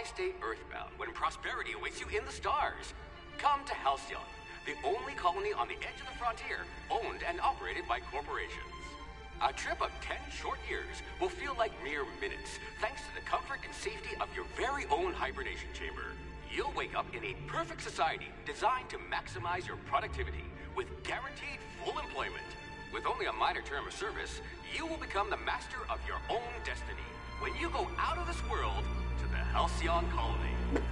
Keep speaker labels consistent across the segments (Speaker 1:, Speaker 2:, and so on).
Speaker 1: Why stay earthbound when prosperity awaits you in the stars? Come to Halcyon, the only colony on the edge of the frontier, owned and operated by corporations. A trip of 10 short years will feel like mere minutes, thanks to the comfort and safety of your very own hibernation chamber. You'll wake up in a perfect society designed to maximize your productivity, with guaranteed full employment. With only a minor term of service, you will become the master of your own destiny when you go out of this world to the Halcyon colony.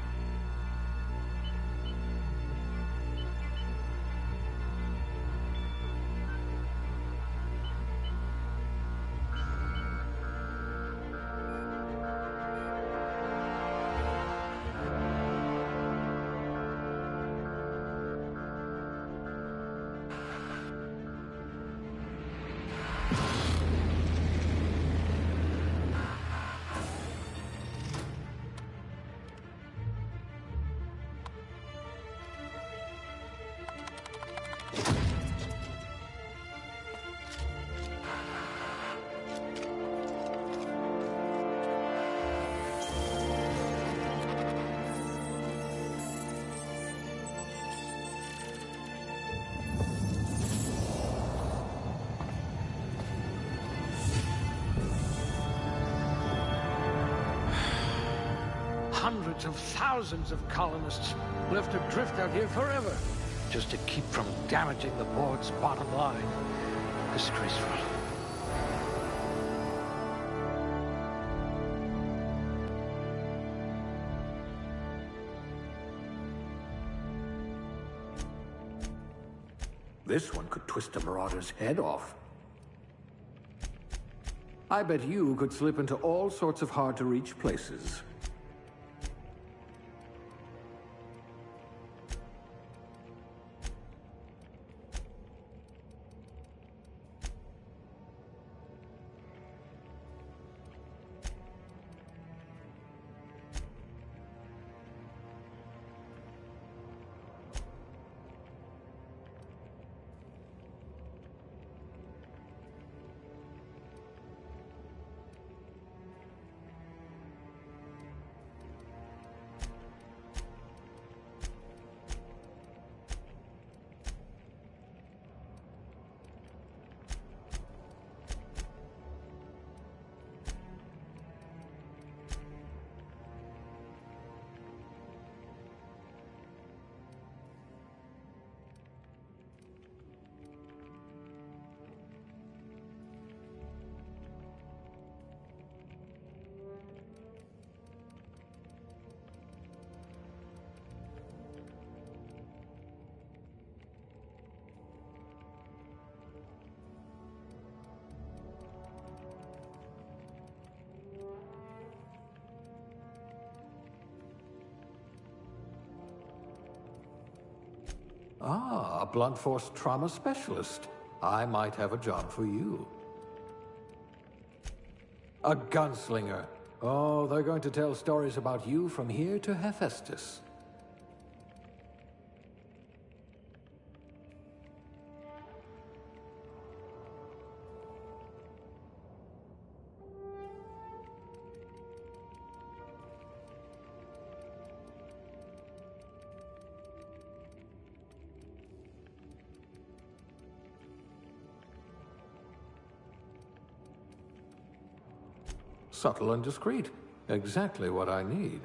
Speaker 2: Hundreds of thousands of colonists left adrift out here forever, just to keep from damaging the board's bottom line. Disgraceful.
Speaker 3: This one could twist a marauder's head off. I bet you could slip into all sorts of hard-to-reach places. Ah, a blunt force trauma specialist. I might have a job for you. A gunslinger. Oh, they're going to tell stories about you from here to Hephaestus. Subtle and discreet. Exactly what I need.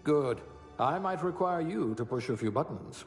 Speaker 3: Good. I might require you to push a few buttons.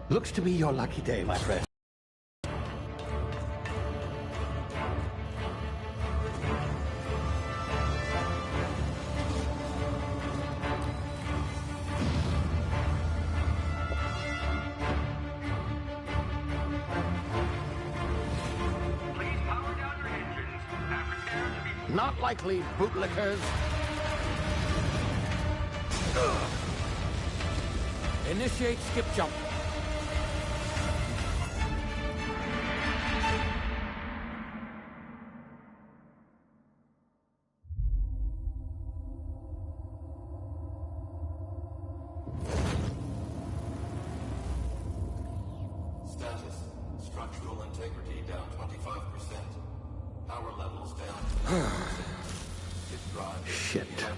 Speaker 2: Looks to be your lucky day, my friend.
Speaker 1: Please power down your engines and prepare to be...
Speaker 2: Not likely, bootlickers. Initiate skip jump.
Speaker 4: Status. Structural integrity down 25%. Power levels down 10%. Its drive is
Speaker 2: Shit.
Speaker 4: evaporated.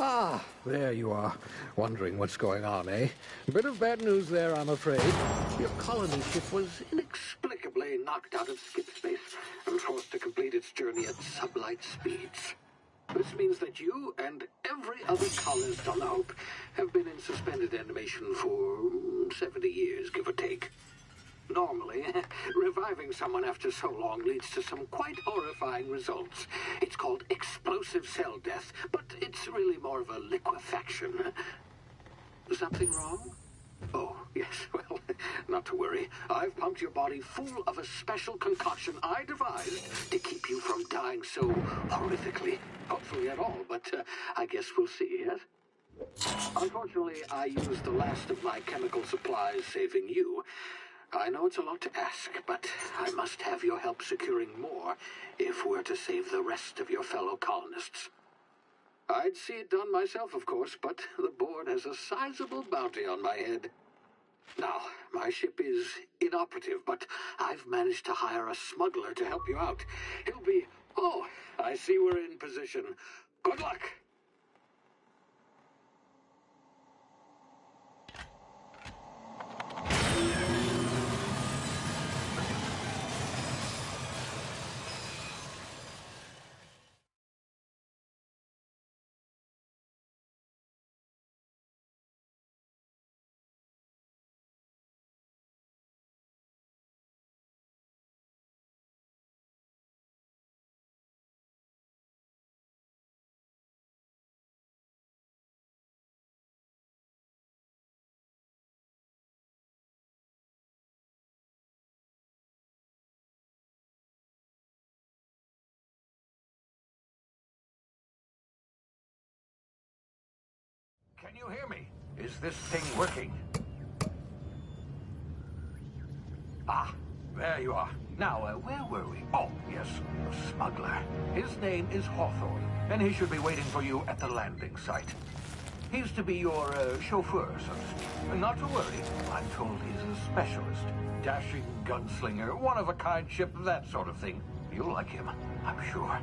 Speaker 2: Ah, there you are. Wondering what's going on, eh? Bit of bad news there, I'm afraid. Your colony ship was inexplicably knocked out of skip space and forced to complete its journey at sublight speeds. This means that you and every other colonist on the Hope have been in suspended animation for 70 years, give or take. Normally, reviving someone after so long leads to some quite horrifying results. It's called explosive cell death, but it's really more of a liquefaction. Something wrong? Oh, yes, well, not to worry. I've pumped your body full of a special concoction I devised to keep you from dying so horrifically. Hopefully at all, but I guess we'll see, yes? Unfortunately, I used the last of my chemical supplies saving you. I know it's a lot to ask, but I must have your help securing more if we're to save the rest of your fellow colonists. I'd see it done myself, of course, but the board has a sizable bounty on my head. Now, my ship is inoperative, but I've managed to hire a smuggler to help you out. He'll be... Oh, I see we're in position. Good luck! Can you hear me? Is this thing working? Ah, there you are. Now, where were we? Oh, yes, the smuggler. His name is Hawthorne, and he should be waiting for you at the landing site. He's to be your chauffeur, so to speak. Not to worry, I'm told he's a specialist. Dashing gunslinger, one-of-a-kind ship, that sort of thing. You'll like him, I'm sure.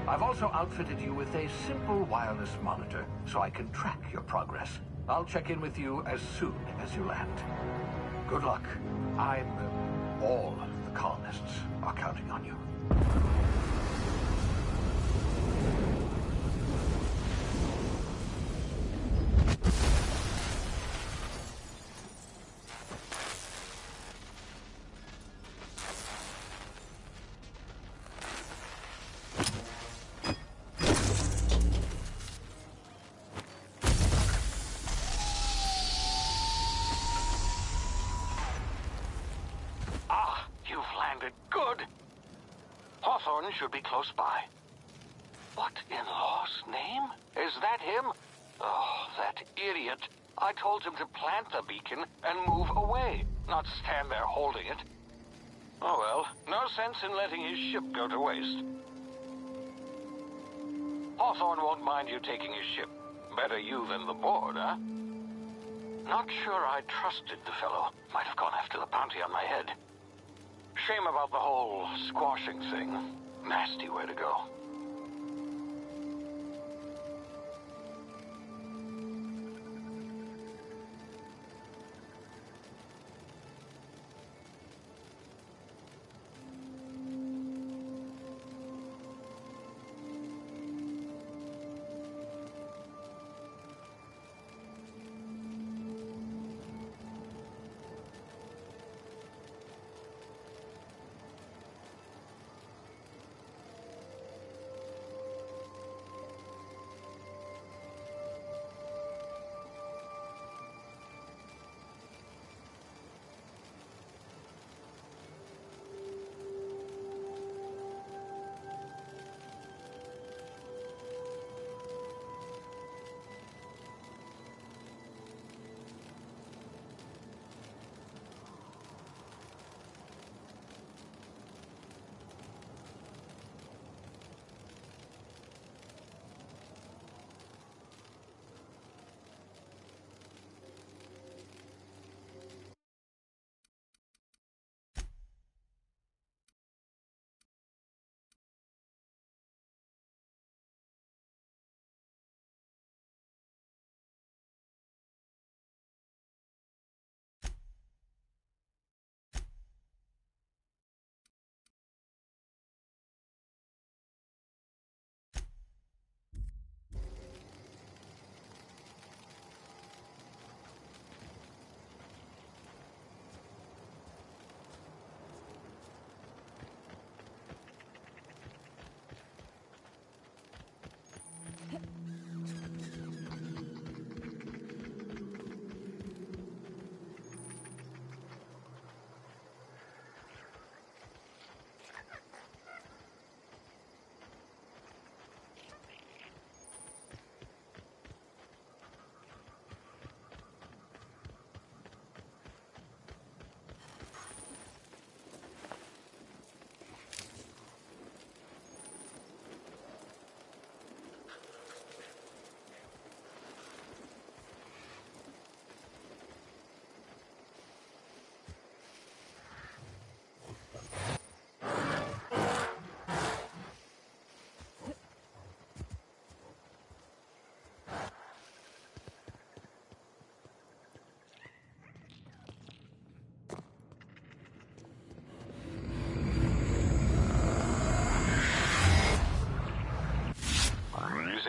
Speaker 2: I've also outfitted you with a simple wireless monitor, so I can track your progress. I'll check in with you as soon as you land. Good luck. All the colonists are counting on you.
Speaker 5: Hawthorne should be close by. What in law's name? Is that him? Oh, that idiot. I told him to plant the beacon and move away, not stand there holding it. Oh well, no sense in letting his ship go to waste. Hawthorne won't mind you taking his ship. Better you than the board, huh? Not sure I trusted the fellow. Might have gone after the bounty on my head. Shame about the whole squashing thing. Nasty way to go.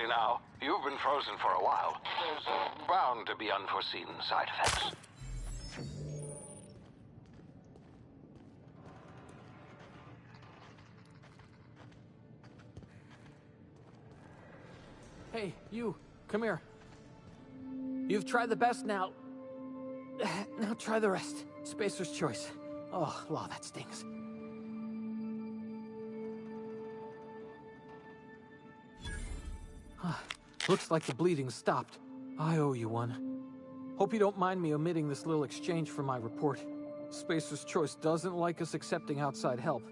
Speaker 5: easy now. You've been frozen for a while. There's bound to be unforeseen side effects.
Speaker 3: Hey, you, come here. You've tried the best now. Now try the rest. Spacer's choice. Oh, law, that stings. Looks like the bleeding stopped. I owe you one. Hope you don't mind me omitting this little exchange from my report. Spacer's choice doesn't like us accepting outside help.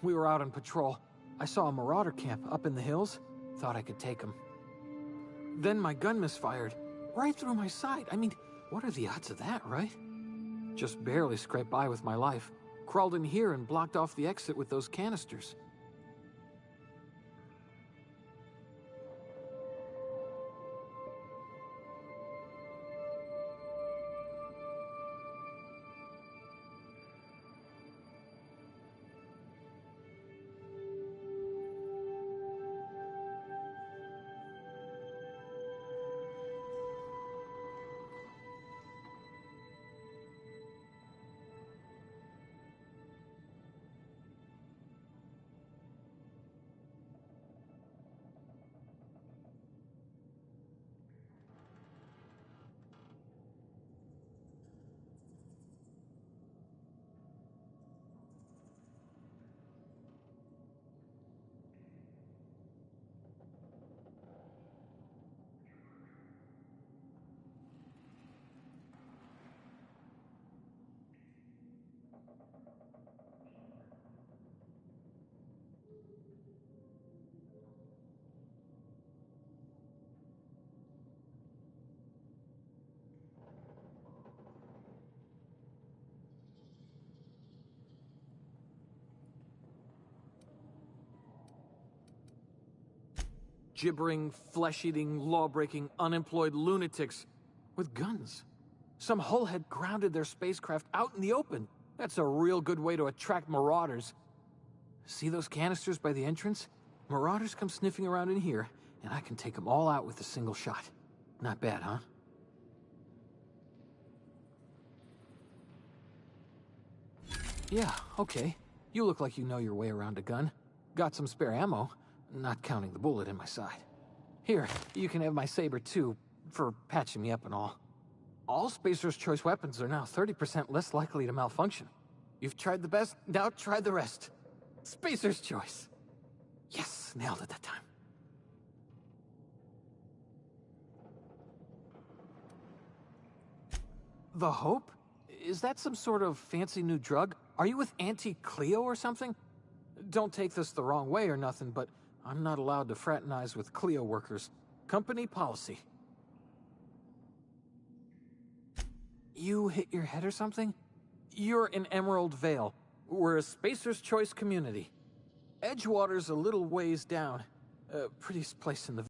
Speaker 3: We were out on patrol. I saw a marauder camp up in the hills. Thought I could take him. Then my gun misfired. Right through my side. I mean, what are the odds of that, right? Just barely scraped by with my life. Crawled in here and blocked off the exit with those canisters. Gibbering, flesh-eating, law-breaking, unemployed lunatics with guns. Some hull had grounded their spacecraft out in the open. That's a real good way to attract marauders. See those canisters by the entrance? Marauders come sniffing around in here, and I can take them all out with a single shot. Not bad, huh? Yeah, okay. You look like you know your way around a gun. Got some spare ammo. Not counting the bullet in my side. Here, you can have my saber too, for patching me up and all. All Spacer's Choice weapons are now 30% less likely to malfunction. You've tried the best, now try the rest. Spacer's Choice. Yes, nailed it that time. The Hope? Is that some sort of fancy new drug? Are you with Auntie Cleo or something? Don't take this the wrong way or nothing, but I'm not allowed to fraternize with Cleo workers. Company policy. You hit your head or something? You're in Emerald Vale. We're a Spacer's Choice community. Edgewater's a little ways down. Prettiest place in the...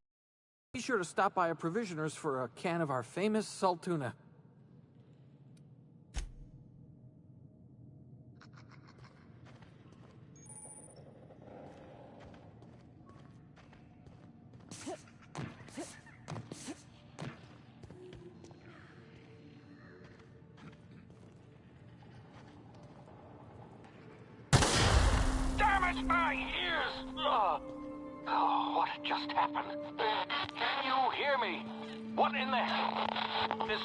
Speaker 3: Be sure to stop by a provisioner's for a can of our famous salt tuna.
Speaker 5: My ears! Oh, what just happened? Can you hear me? What in the hell? This...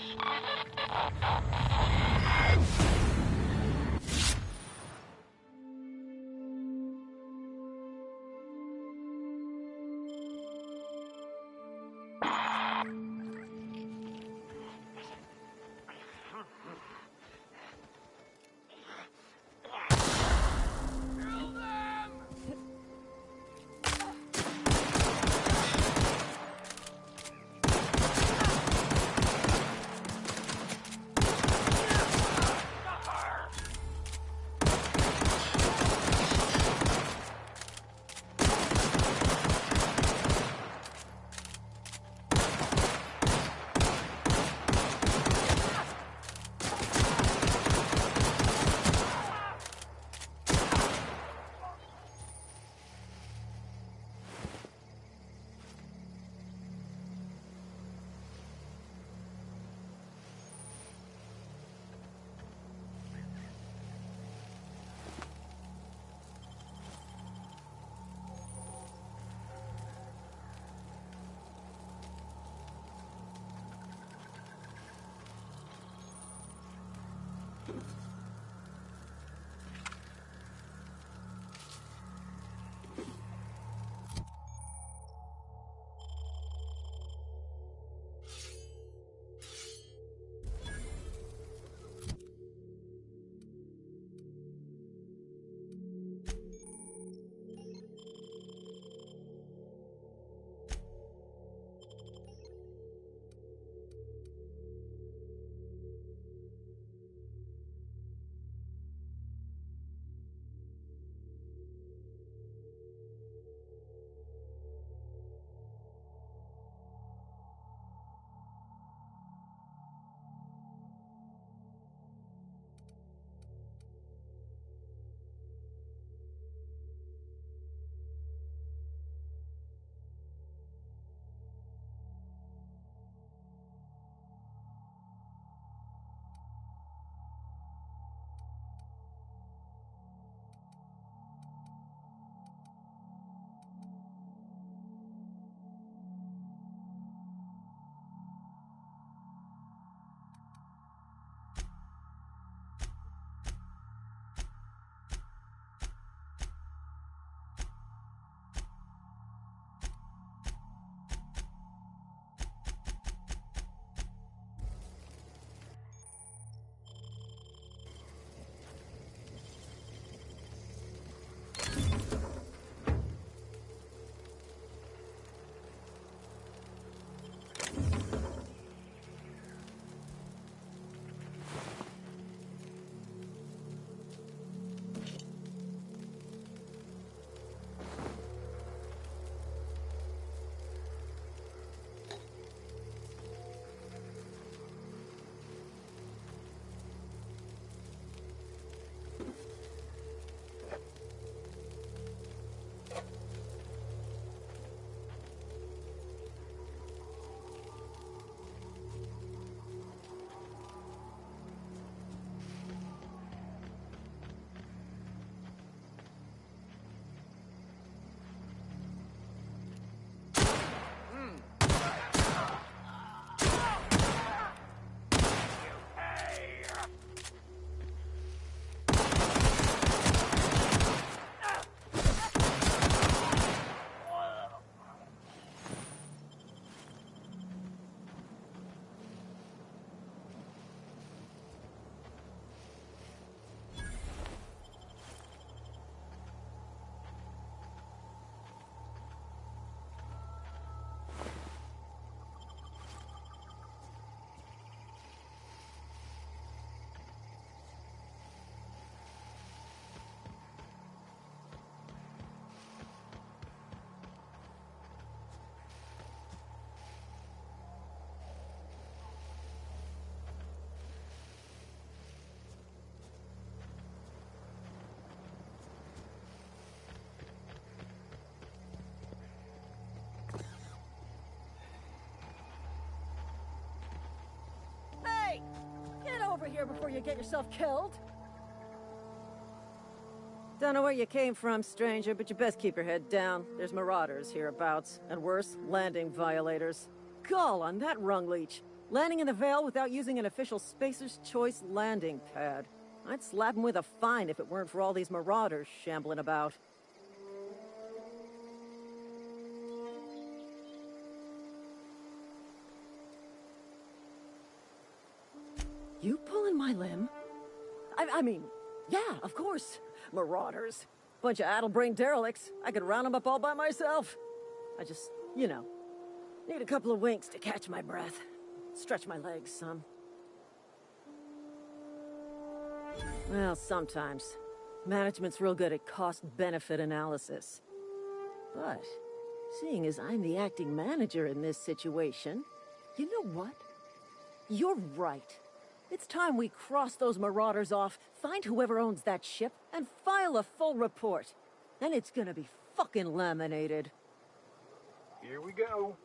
Speaker 6: here before you get yourself killed. Don't know where you came from, stranger, but you best keep your head down. There's marauders hereabouts, and worse, landing violators. Gall on that rung leech. Landing in the Vale without using an official Spacer's Choice landing pad. I'd slap him with a fine if it weren't for all these marauders shambling about. You pulling my limb? I mean, yeah, of course. Marauders. Bunch of addle-brained derelicts. I could round them up all by myself. I just, you know, need a couple of winks to catch my breath. Stretch my legs some. Well, sometimes. Management's real good at cost-benefit analysis. But, seeing as I'm the acting manager in this situation, you know what? You're right. It's time we cross those marauders off, find whoever owns that ship, and file a full report. Then it's gonna be fucking laminated.
Speaker 2: Here we go.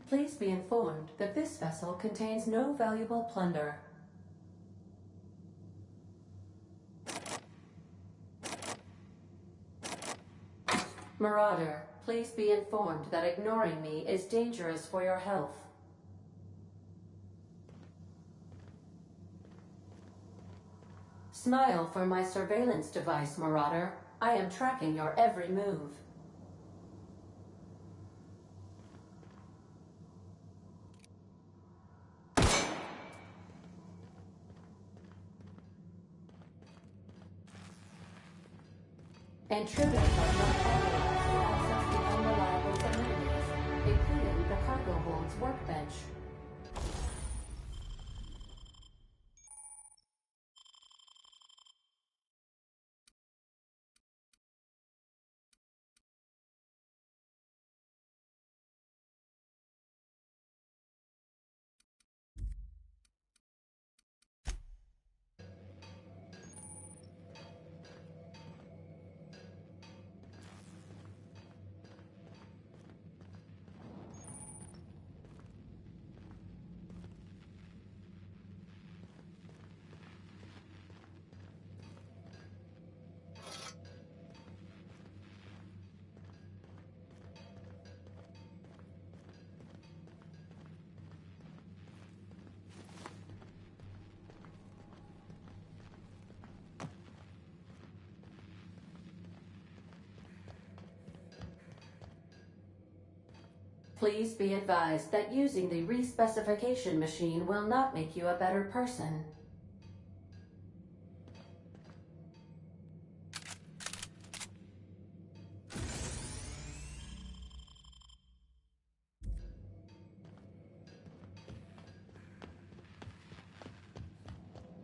Speaker 7: Please be informed that this vessel contains no valuable plunder. Marauder, please be informed that ignoring me is dangerous for your health. Smile for my surveillance device, Marauder. I am tracking your every move. Intruders are not authorized to access the unreliable amenities, including the cargo hold's workbench. Please be advised that using the respecification machine will not make you a better person.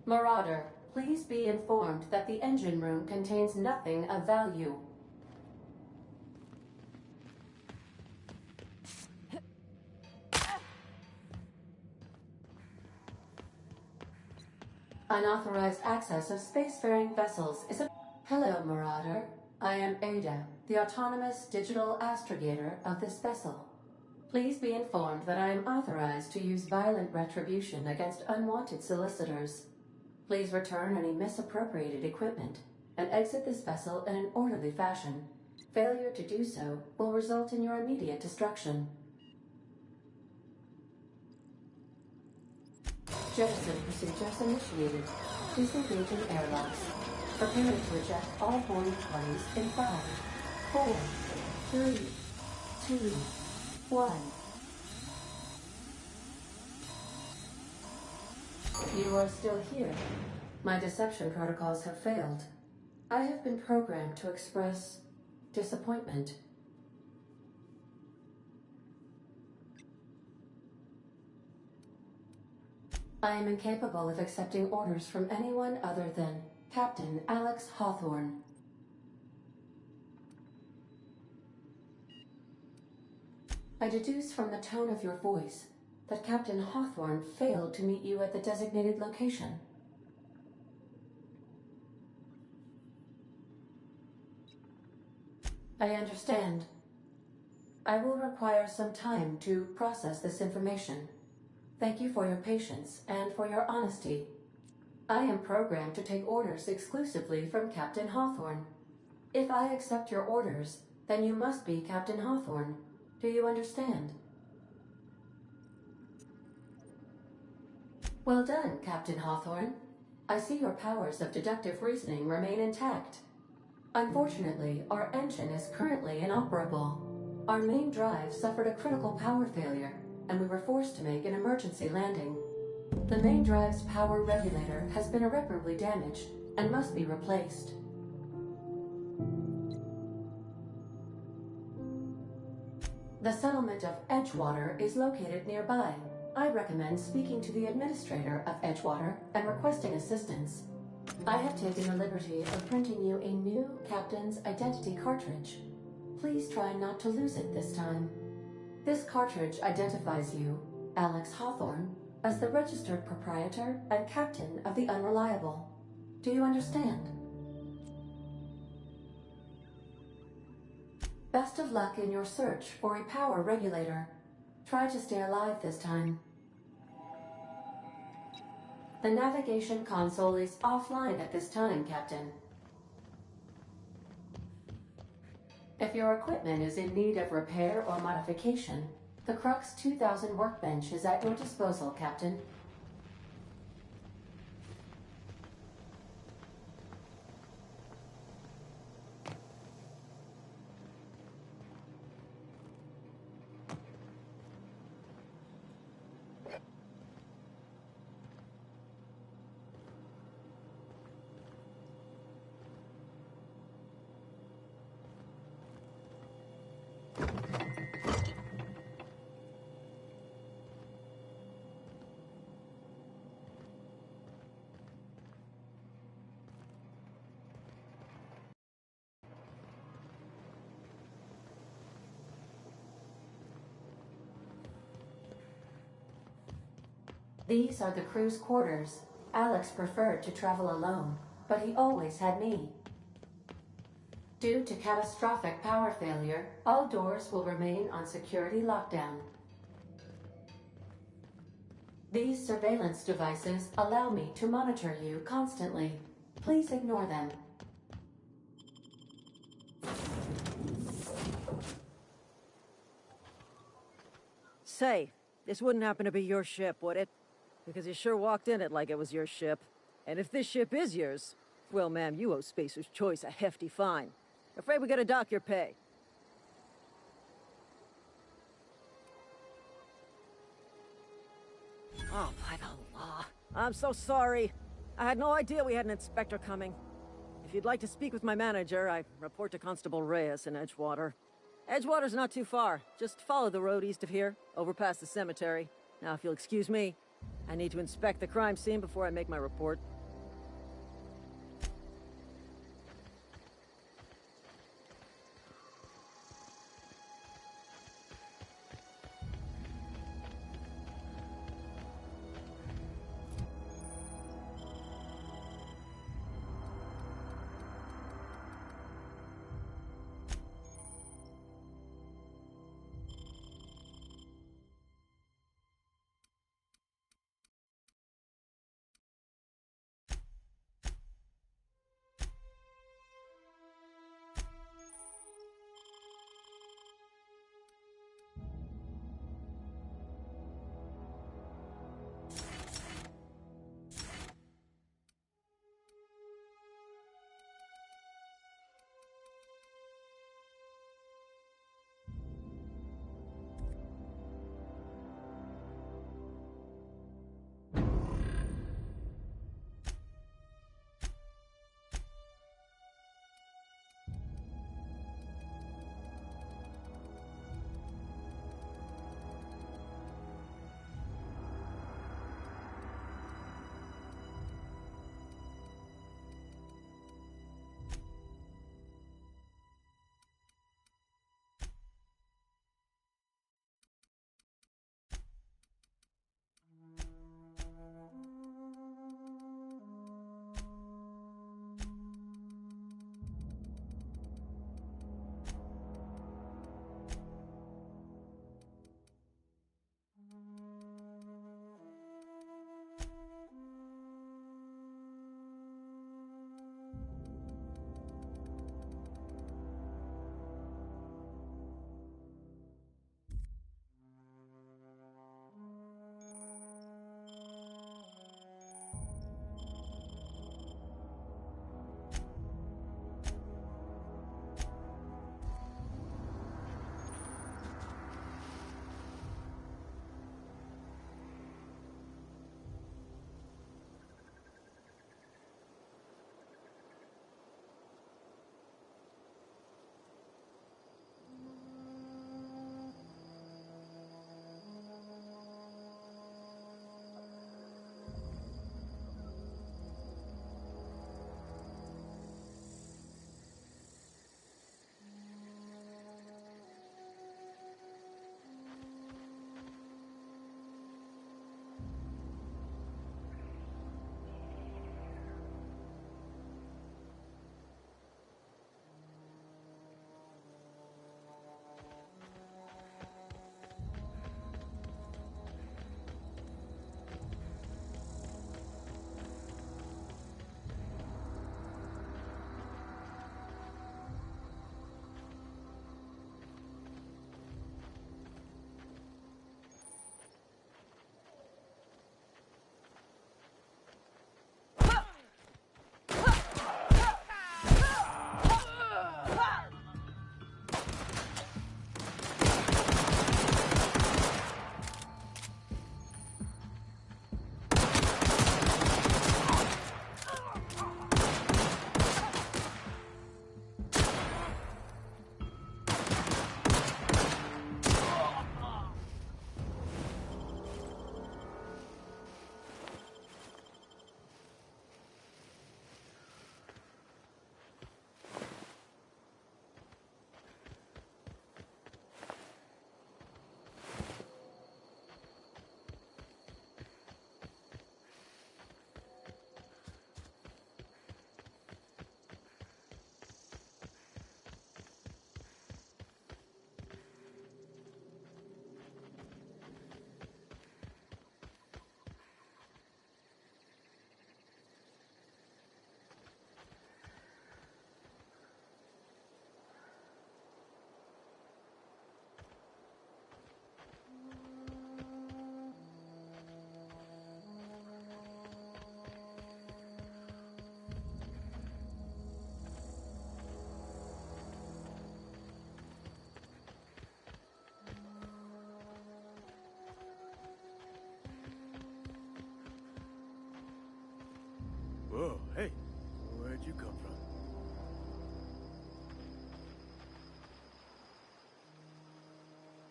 Speaker 7: Marauder, please be informed that the engine room contains nothing of value. Unauthorized access of spacefaring vessels is a... Hello, Marauder. I am Ada, the autonomous digital astrogator of this vessel. Please be informed that I am authorized to use violent retribution against unwanted solicitors. Please return any misappropriated equipment and exit this vessel in an orderly fashion. Failure to do so will result in your immediate destruction. Jettison procedures initiated. Disengaging airlocks. Preparing to eject all boarding parties in 5, 4, 3, 2, 1. You are still here. My deception protocols have failed. I have been programmed to express disappointment. I am incapable of accepting orders from anyone other than Captain Alex Hawthorne. I deduce from the tone of your voice that Captain Hawthorne failed to meet you at the designated location. I understand. I will require some time to process this information. Thank you for your patience and for your honesty. I am programmed to take orders exclusively from Captain Hawthorne. If I accept your orders, then you must be Captain Hawthorne. Do you understand? Well done, Captain Hawthorne. I see your powers of deductive reasoning remain intact. Unfortunately, our engine is currently inoperable. Our main drive suffered a critical power failure, and we were forced to make an emergency landing. The main drive's power regulator has been irreparably damaged and must be replaced. The settlement of Edgewater is located nearby. I recommend speaking to the administrator of Edgewater and requesting assistance. I have taken the liberty of printing you a new captain's identity cartridge. Please try not to lose it this time. This cartridge identifies you, Alex Hawthorne, as the registered proprietor and captain of the Unreliable. Do you understand? Best of luck in your search for a power regulator. Try to stay alive this time. The navigation console is offline at this time, Captain. If your equipment is in need of repair or modification, the Crux 2000 workbench is at your disposal, Captain. These are the crew's quarters. Alex preferred to travel alone, but he always had me. Due to catastrophic power failure, all doors will remain on security lockdown. These surveillance devices allow me to monitor you constantly. Please ignore them.
Speaker 6: Say, this wouldn't happen to be your ship, would it? Because you sure walked in it like it was your ship. And if this ship is yours, well, ma'am, you owe Spacer's Choice a hefty fine. Afraid we gotta dock your pay. Oh, by the law. I'm so sorry. I had no idea we had an inspector coming. If you'd like to speak with my manager, I report to Constable Reyes in Edgewater. Edgewater's not too far. Just follow the road east of here, over past the cemetery. Now, if you'll excuse me, I need to inspect the crime scene before I make my report.
Speaker 8: Whoa, hey, where'd you come from?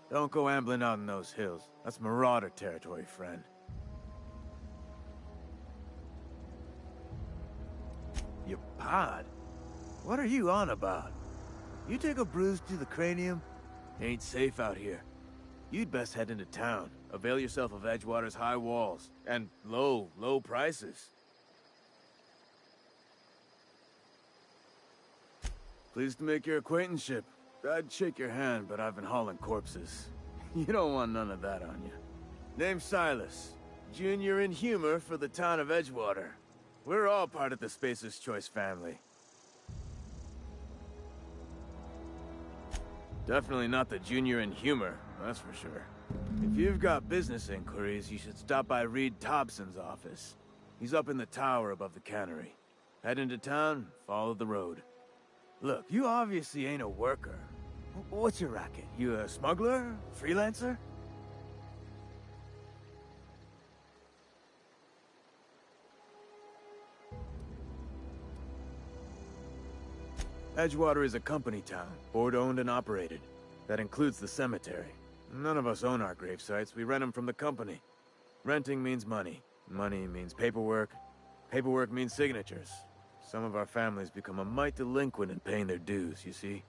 Speaker 8: Don't go ambling out in those hills. That's Marauder territory, friend. Your pod? What are you on about? You take a bruise to the cranium? Ain't safe out here. You'd best head into town. Avail yourself of Edgewater's high walls. And low prices. Pleased to make your acquaintanceship. I'd shake your hand, but I've been hauling corpses. You don't want none of that on you. Name's Silas. Junior in humor for the town of Edgewater. We're all part of the Spacer's Choice family. Definitely not the junior in humor, that's for sure. If you've got business inquiries, you should stop by Reed Thompson's office. He's up in the tower above the cannery. Head into town, follow the road. Look, you obviously ain't a worker. What's your racket? You a smuggler? Freelancer? Edgewater is a company town, board-owned and operated. That includes the cemetery. None of us own our grave sites, we rent them from the company. Renting means money. Money means paperwork. Paperwork means signatures. Some of our families become a mite delinquent in paying their dues, you see?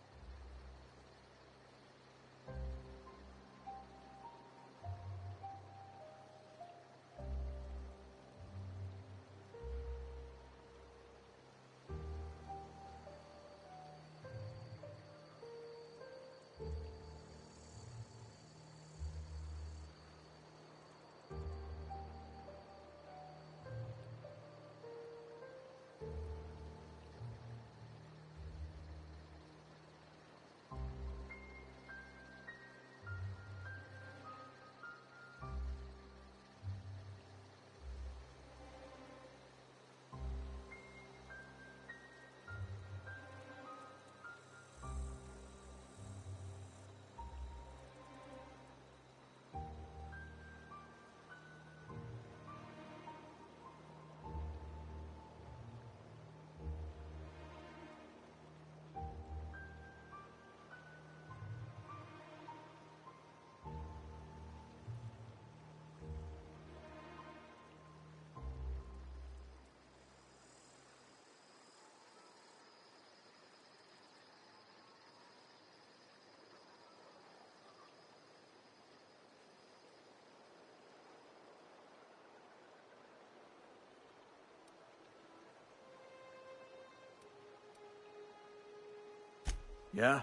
Speaker 8: Yeah?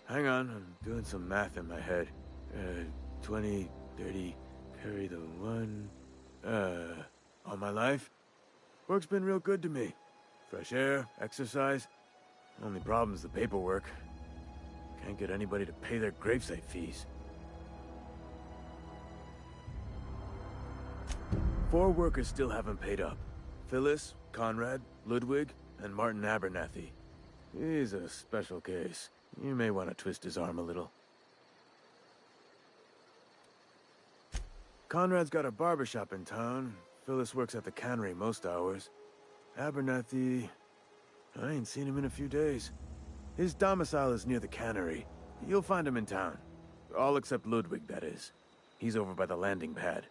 Speaker 8: Hang on, I'm doing some math in my head. 20, 30, carry the one... all my life? Work's been real good to me. Fresh air, exercise. Only problem's the paperwork. Can't get anybody to pay their gravesite fees. 4 workers still haven't paid up. Phyllis, Conrad, Ludwig, and Martin Abernathy. He's a special case. You may want to twist his arm a little. Conrad's got a barbershop in town. Phyllis works at the cannery most hours. Abernathy... I ain't seen him in a few days. His domicile is near the cannery. You'll find him in town. All except Ludwig, that is. He's over by the landing pad.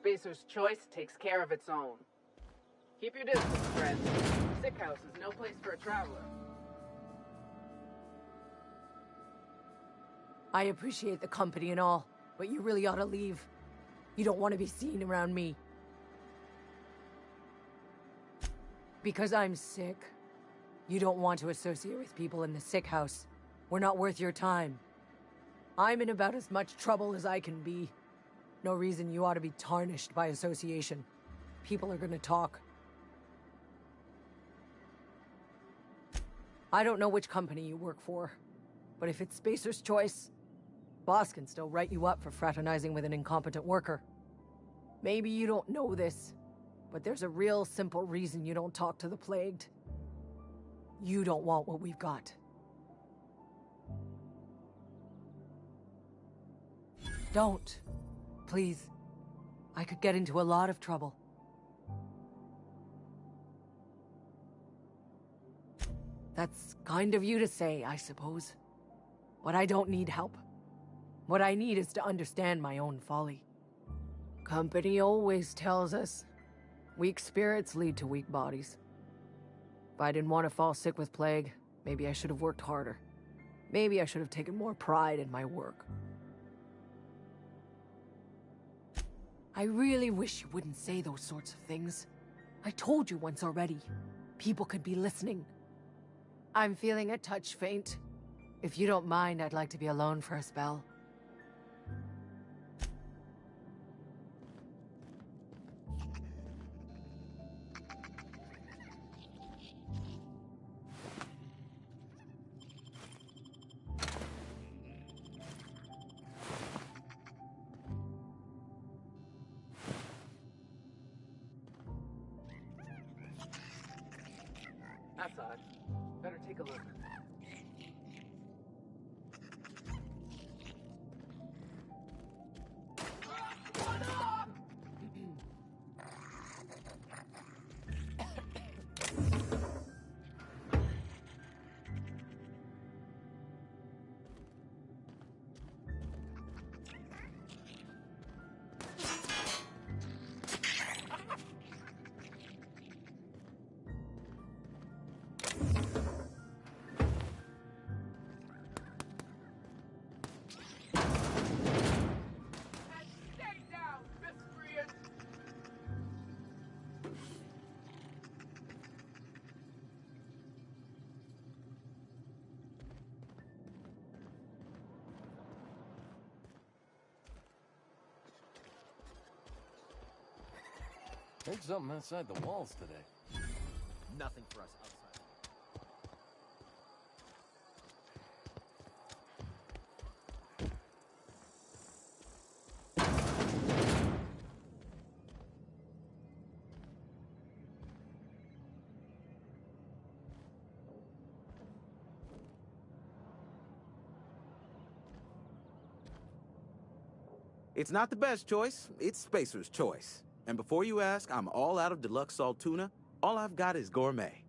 Speaker 9: Spacer's Choice takes care of its own. Keep your distance, friends. Sick House is no place for a traveler.
Speaker 10: I appreciate the company and all, but you really ought to leave. You don't want to be seen around me. Because I'm sick. You don't want to associate with people in the sick house. We're not worth your time. I'm in about as much trouble as I can be. No reason you ought to be tarnished by association. People are gonna talk. I don't know which company you work for, but if it's Spacer's Choice, boss can still write you up for fraternizing with an incompetent worker. Maybe you don't know this, but there's a real simple reason you don't talk to the Plagued. You don't want what we've got. Don't. Please. I could get into a lot of trouble. That's kind of you to say, I suppose. But I don't need help. What I need is to understand my own folly. Company always tells us, weak spirits lead to weak bodies. If I didn't want to fall sick with plague, maybe I should have worked harder. Maybe I should have taken more pride in my work. I really wish you wouldn't say those sorts of things. I told you once already. People could be listening. I'm feeling a touch faint. If you don't mind, I'd like to be alone for a spell.
Speaker 9: That's odd. Better take a look.
Speaker 4: Heard something outside the walls today.
Speaker 11: Nothing for us outside.
Speaker 12: It's not the best choice, it's Spacer's Choice. And before you ask, I'm all out of deluxe salt tuna. All I've got is gourmet.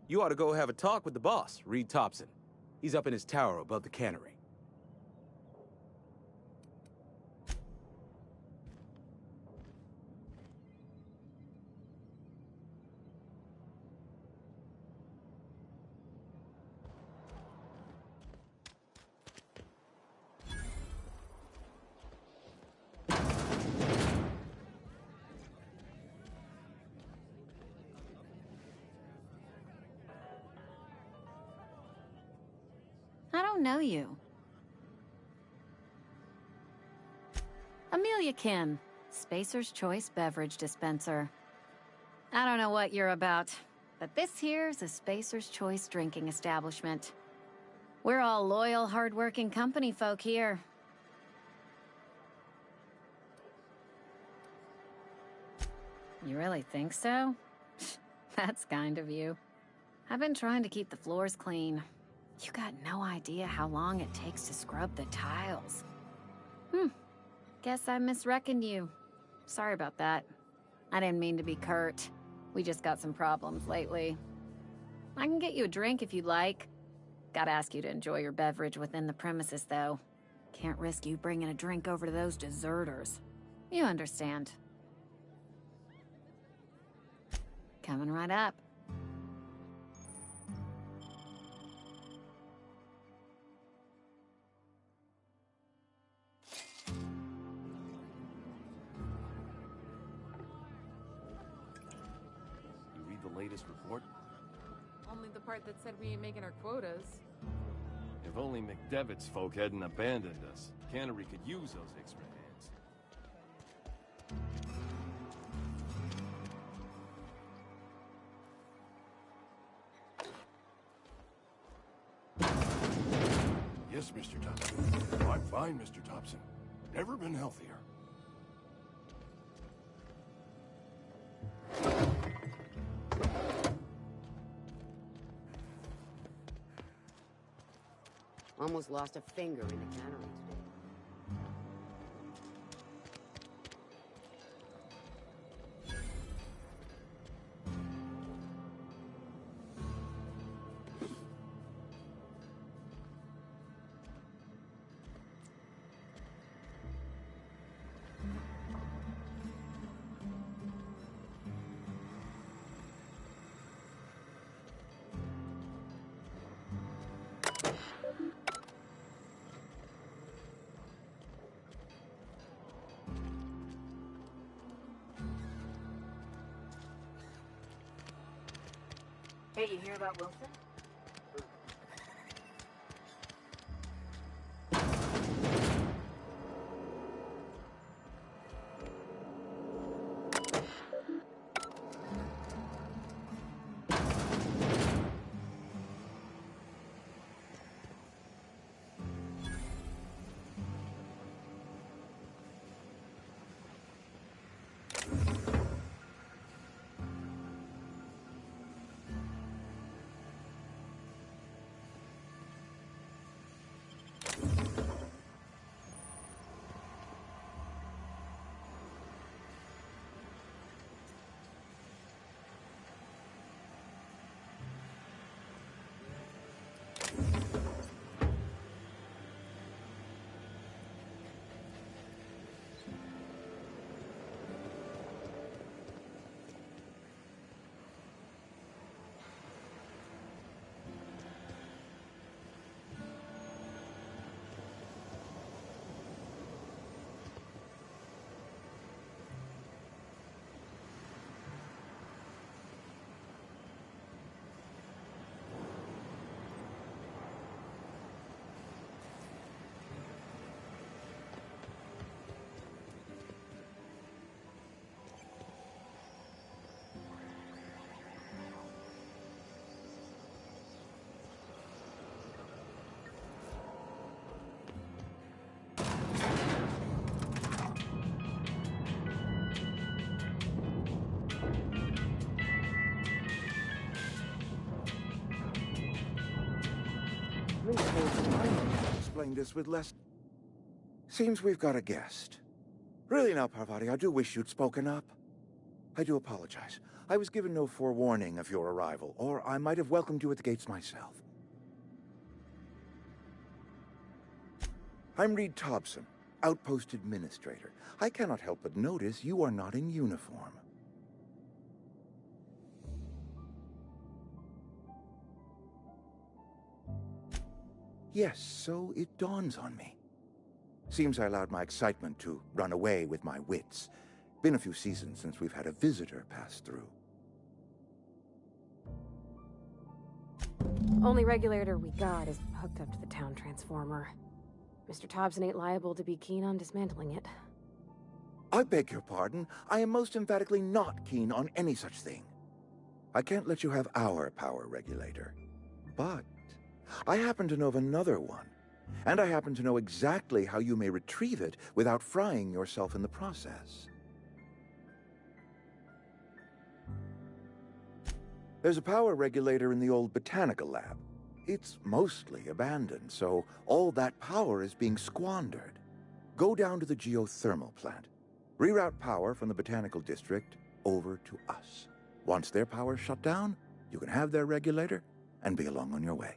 Speaker 12: You ought to go have a talk with the boss, Reed Thompson. He's up in his tower above the cannery.
Speaker 13: I don't know you. Amelia Kim, Spacer's Choice beverage dispenser. I don't know what you're about, but this here's a Spacer's Choice drinking establishment. We're all loyal, hard-working company folk here. You really think so? That's kind of you. I've been trying to keep the floors clean. You got no idea how long it takes to scrub the tiles. Guess I misreckoned you. Sorry about that. I didn't mean to be curt. We just got some problems lately. I can get you a drink if you'd like. Gotta ask you to enjoy your beverage within the premises, though. Can't risk you bringing a drink over to those deserters. You understand. Coming right up.
Speaker 4: You read the latest report?
Speaker 14: Only the part that said we ain't making our quotas.
Speaker 4: If only McDevitt's folk hadn't abandoned us. Cannery could use those extra hands.
Speaker 15: Yes, Mr. Thompson. I'm fine, Mr. Thompson. Never been healthier.
Speaker 16: Almost lost a finger in the cannery today.
Speaker 6: Hey, you hear about Wilson?
Speaker 17: Explain this with less... Seems we've got a guest. Really now, Parvati, I do wish you'd spoken up. I do apologize. I was given no forewarning of your arrival, or I might have welcomed you at the gates myself. I'm Reed Thompson, Outpost Administrator. I cannot help but notice you are not in uniform. Yes, so it dawns on me. Seems I allowed my excitement to run away with my wits. Been a few seasons since we've had a visitor pass through.
Speaker 18: Only regulator we got is hooked up to the town transformer. Mr. Thompson ain't liable to be keen on dismantling it.
Speaker 17: I beg your pardon. I am most emphatically not keen on any such thing. I can't let you have our power regulator. But I happen to know of another one. And I happen to know exactly how you may retrieve it without frying yourself in the process. There's a power regulator in the old botanical lab. It's mostly abandoned, so all that power is being squandered. Go down to the geothermal plant. Reroute power from the botanical district over to us. Once their power's shut down, You can have their regulator and be along on your way.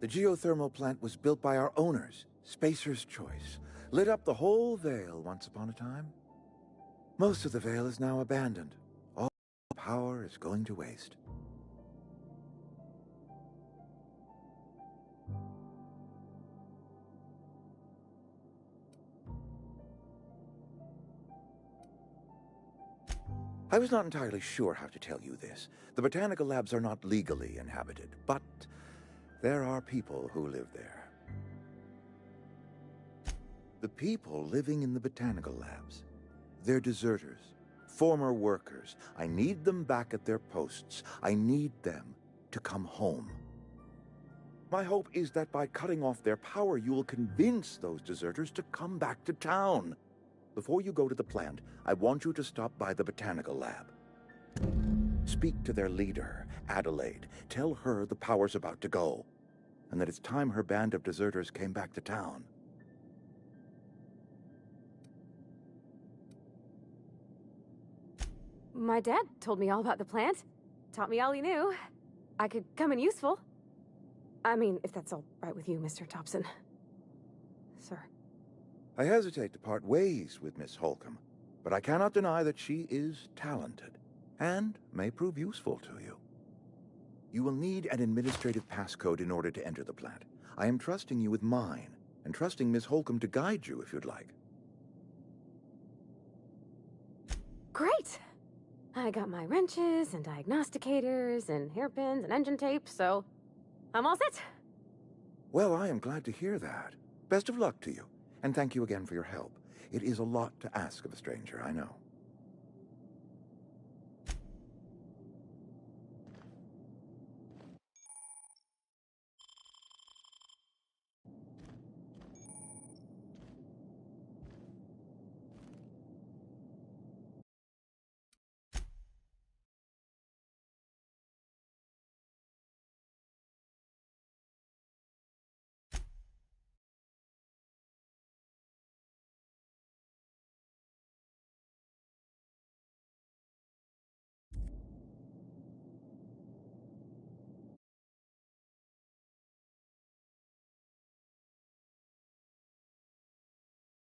Speaker 17: The geothermal plant was built by our owners, Spacer's Choice. Lit up the whole Vale once upon a time. Most of the Vale is now abandoned. All power is going to waste. I was not entirely sure how to tell you this. The botanical labs are not legally inhabited, but there are people who live there. The people living in the botanical labs, they're deserters, former workers. I need them back at their posts. I need them to come home. My hope is that by cutting off their power, you will convince those deserters to come back to town. Before you go to the plant, I want you to stop by the botanical lab. Speak to their leader, Adelaide. Tell her the power's about to go, and that it's time her band of deserters came back to town.
Speaker 18: My dad told me all about the plant. Taught me all he knew. I could come in useful. I mean, if that's all right with you, Mr. Thompson. Sir.
Speaker 17: I hesitate to part ways with Miss Holcomb, but I cannot deny that she is talented and may prove useful to you. You will need an administrative passcode in order to enter the plant. I am trusting you with mine, and trusting Miss Holcomb to guide you if you'd like.
Speaker 18: Great! I got my wrenches and diagnosticators and hairpins and engine tape, so I'm all set.
Speaker 17: Well, I am glad to hear that. Best of luck to you, and thank you again for your help. It is a lot to ask of a stranger, I know.